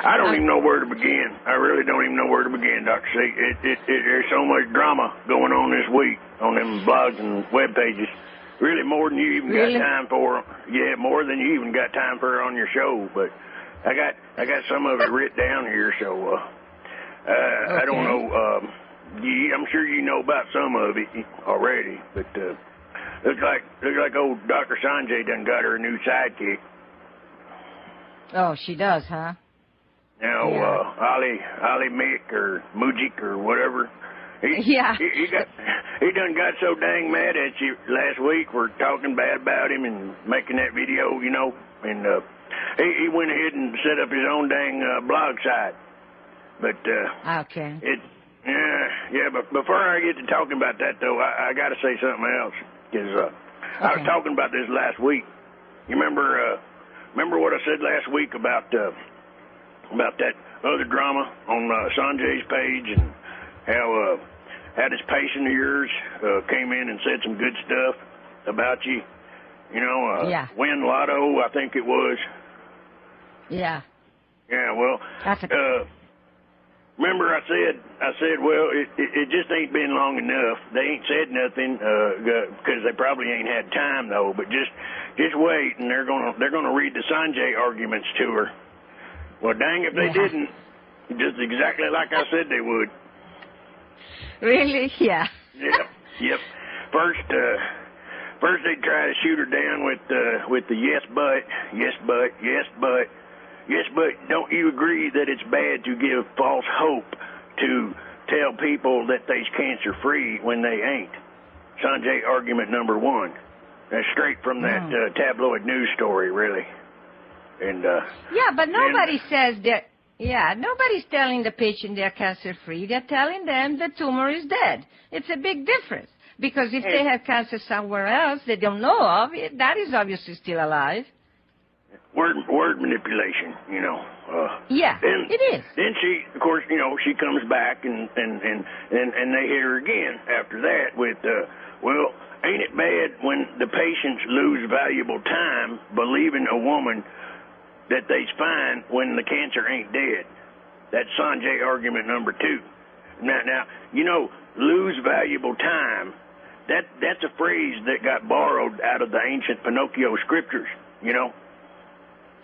I don't even know where to begin. I really don't even know where to begin, Dr. C. There's so much drama going on this week on them blogs and web pages. Really more than you even got time for. Yeah, more than you even got time for on your show. But I got some of it written down here, so okay. I don't know. I'm sure you know about some of it already, but looks like old Dr. Sanjay done got her a new sidekick. Oh, she does, huh? Now, Ali Mick or Mujik or whatever. He done got so dang mad at you last week for talking bad about him and making that video, you know, and he went ahead and set up his own dang blog site. But okay. But before I get to talking about that, though, I got to say something else, because I was talking about this last week. You remember what I said last week about that other drama on Sanjay's page, and how this patient of yours came in and said some good stuff about you? You know, Win Lotto, I think it was. Yeah. Yeah, well, remember I said, well, it just ain't been long enough. They ain't said nothing because they probably ain't had time, though. But just wait, and they're gonna read the Sanjay Arguments to her. Well, dang if they didn't. Just exactly like I said they would. Really? Yeah. Yep. First they try to shoot her down with the yes but don't you agree that it's bad to give false hope to tell people that they's cancer free when they ain't? Sanjay Argument number 1. That's straight from that tabloid news story, really. And but nobody says that. Yeah, nobody's telling the patient they're cancer-free. They're telling them the tumor is dead. It's a big difference. Because if they have cancer somewhere else they don't know of, that is obviously still alive. Word manipulation, you know. It is. Then she, of course, you know, she comes back and they hit her again after that with, well, ain't it bad when the patients lose valuable time believing a woman that they's fine when the cancer ain't dead? That's Sanjay Argument number 2. Now, you know, lose valuable time, that's a phrase that got borrowed out of the ancient Pinocchio scriptures, you know?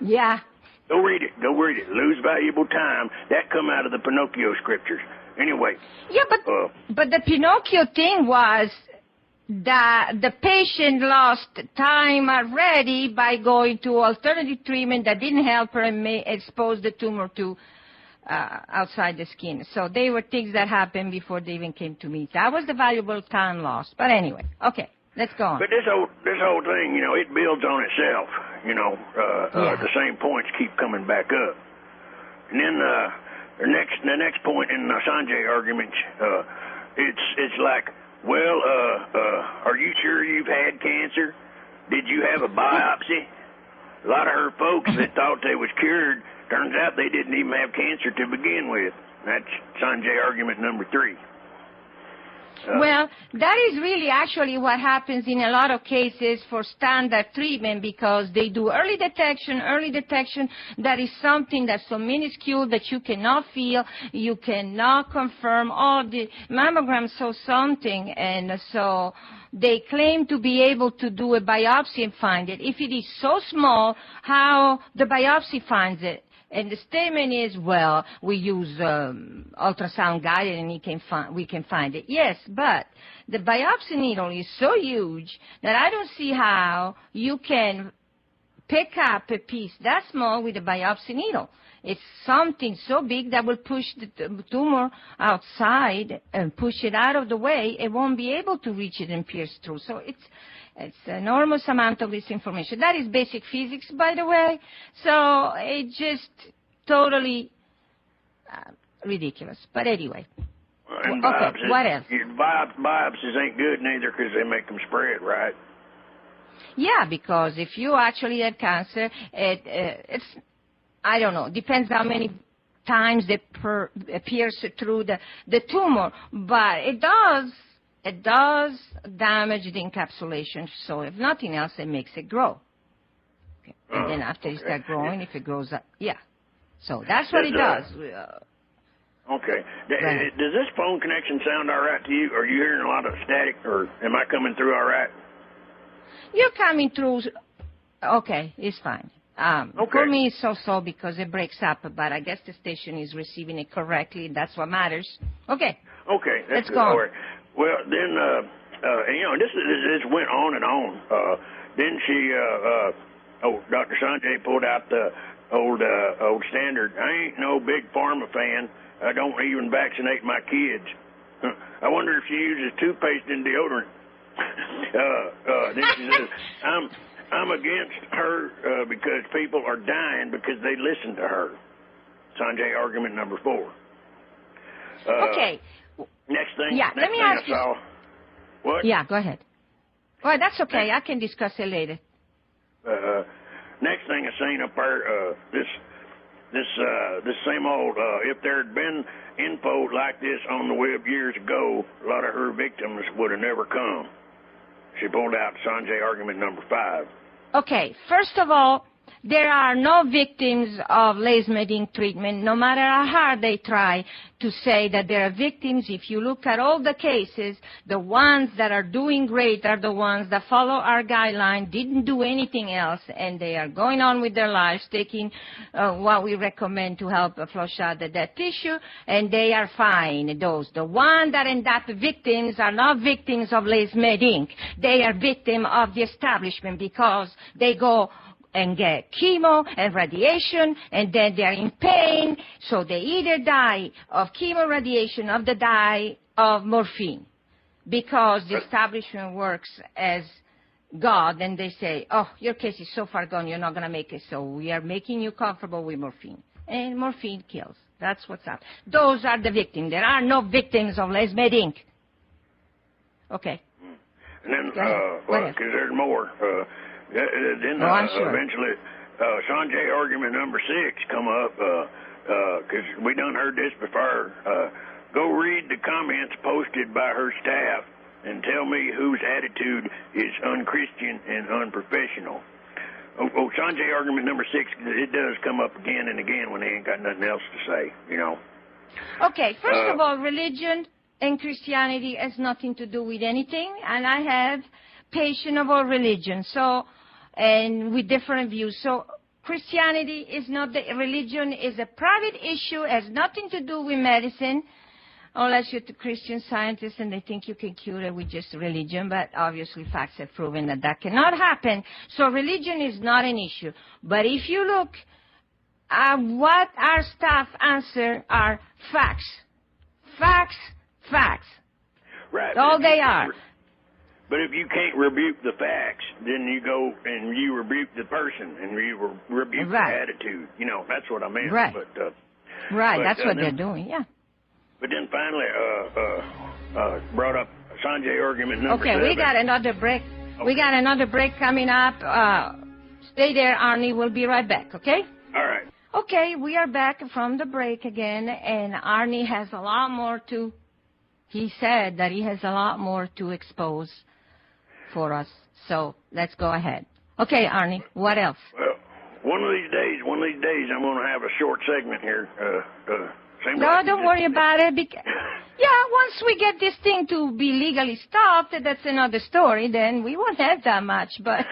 Yeah. Go read it. Lose valuable time. That come out of the Pinocchio scriptures. Anyway. Yeah, but the Pinocchio thing was that the patient lost time already by going to alternative treatment that didn't help her and may expose the tumor to outside the skin. So they were things that happened before they even came to me. That was the valuable time lost. But anyway, okay, let's go on. But this whole thing, you know, it builds on itself. You know, the same points keep coming back up. And then the next point in the Sanjay Arguments, it's like, well, are you sure you've had cancer? Did you have a biopsy? A lot of her folks that thought they was cured, turns out they didn't even have cancer to begin with. That's Sanjay Argument number 3. Well, that is really actually what happens in a lot of cases for standard treatment, because they do early detection. That is something that's so minuscule that you cannot feel, you cannot confirm. The mammograms show something, and so they claim to be able to do a biopsy and find it. If it is so small, how the biopsy finds it? And the statement is, well, we use ultrasound guided and we can find it. Yes, but the biopsy needle is so huge that I don't see how you can pick up a piece that small with a biopsy needle. It's something so big that will push the tumor outside and push it out of the way. It won't be able to reach it and pierce through. So it's an enormous amount of this information. That is basic physics, by the way. So it's just totally ridiculous. But anyway. Okay, what else? Biopsies ain't good neither because they make them spread, right? Yeah, because if you actually had cancer, it's, I don't know, depends how many times it pierces through the tumor. But it does damage the encapsulation, so if nothing else, it makes it grow. Okay. And then after it starts growing, if it grows up, yeah. So that's what it does. Okay. Does this phone connection sound all right to you? Are you hearing a lot of static, or am I coming through all right? You're coming through. Okay, it's fine. Okay. For me, it's so-so because it breaks up, but I guess the station is receiving it correctly. That's what matters. Okay. Okay, that's Let's good. go on. All right. Well, then, this went on and on. Then Dr. Sanjay pulled out the old standard. I ain't no big pharma fan. I don't even vaccinate my kids. I wonder if she uses toothpaste and deodorant. Then she says, I'm against her because people are dying because they listen to her. Sanjay argument number 4. Okay. Next thing. Yeah, let me ask you. What? Yeah, go ahead. Well, that's okay. I can discuss it later. Next thing I seen up there, this same old, if there had been info like this on the web years ago, a lot of her victims would have never come. She pulled out Sanjay argument number 5. Okay, first of all, there are no victims of Lase Med Inc treatment, no matter how hard they try to say that there are victims. If you look at all the cases, the ones that are doing great are the ones that follow our guideline, didn't do anything else, and they are going on with their lives, taking what we recommend to help flush out the dead tissue, and they are fine. The ones that end up victims are not victims of Lase Med Inc. They are victims of the establishment because they go and get chemo and radiation, and then they're in pain, so they either die of chemo radiation or they die of morphine, because the establishment works as God, and they say, oh, your case is so far gone, you're not going to make it, so we are making you comfortable with morphine. And morphine kills. That's what's up. Those are the victims. There are no victims of Lase Med Inc. Okay. And then, because there's more. Then sure. Eventually, Sanjay argument number 6 come up, because we done heard this before. Go read the comments posted by her staff and tell me whose attitude is unchristian and unprofessional. Sanjay argument number 6, it does come up again and again when they ain't got nothing else to say, you know. Okay, first of all, religion and Christianity has nothing to do with anything, and I have patients of all religions, and with different views. So Christianity is not the religion, is a private issue, has nothing to do with medicine, unless you're a Christian scientist and they think you can cure it with just religion, but obviously facts have proven that that cannot happen. So religion is not an issue. But if you look at what our staff answer are facts. Facts, facts. Right. All they are. But if you can't rebuke the facts, then you go and you rebuke the person and you rebuke the attitude. You know, that's what I meant. Right. But, that's what they're doing, yeah. But then finally brought up Sanjay argument number 7. Okay, we got another break. Okay. We got another break coming up. Stay there, Arnie. We'll be right back, okay? All right. Okay, we are back from the break again, and Arnie has a lot more to... He said that he has a lot more to expose for us. So let's go ahead. Okay, Arnie, what else? Well, one of these days, I'm going to have a short segment here. Don't worry about it. Once we get this thing to be legally stopped, that's another story. Then we won't have that much, but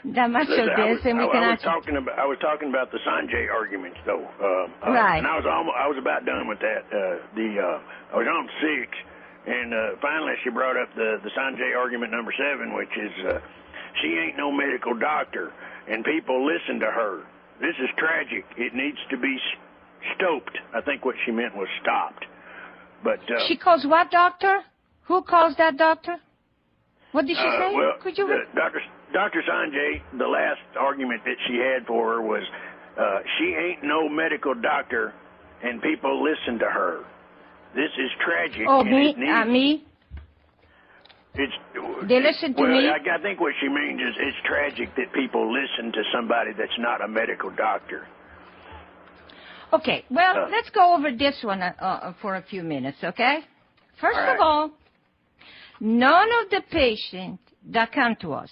that much of this, and we can actually... I was talking about the Sanjay arguments, though. Right. And I was about done with that. I was on 6, and finally she brought up the Sanjay argument number 7, which is she ain't no medical doctor, and people listen to her. This is tragic. It needs to be stopped. I think what she meant was stopped. But she calls what doctor? Who calls that doctor? What did she say? Well, could you? Dr. Sanjay, the last argument that she had for her was she ain't no medical doctor, and people listen to her. This is tragic. Oh, me? Me? They listen to me? I think what she means is it's tragic that people listen to somebody that's not a medical doctor. Okay, well, let's go over this one for a few minutes, okay? First of all, none of the patients that come to us,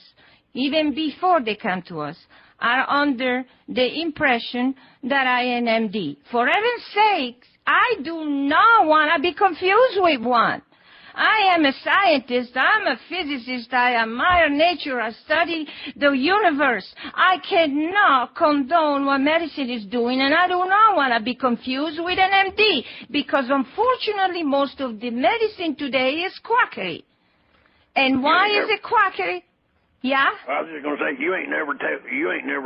even before they come to us, are under the impression that I am MD. For heaven's sakes, I do not want to be confused with one. I am a scientist. I'm a physicist. I admire nature. I study the universe. I cannot condone what medicine is doing, and I do not want to be confused with an MD, because unfortunately most of the medicine today is quackery. And why is it quackery? Yeah? I was just going to say, you ain't never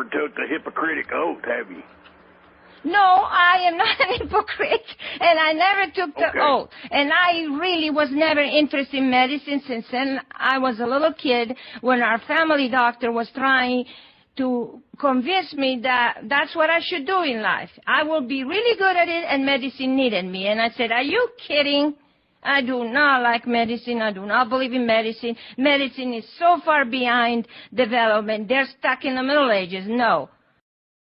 took the Hippocratic oath, have you? No, I am not a hypocrite, and I never took the oath. And I really was never interested in medicine since then I was a little kid, when our family doctor was trying to convince me that that's what I should do in life. I will be really good at it, and medicine needed me. And I said, are you kidding? I do not like medicine. I do not believe in medicine. Medicine is so far behind development. They're stuck in the Middle Ages. No.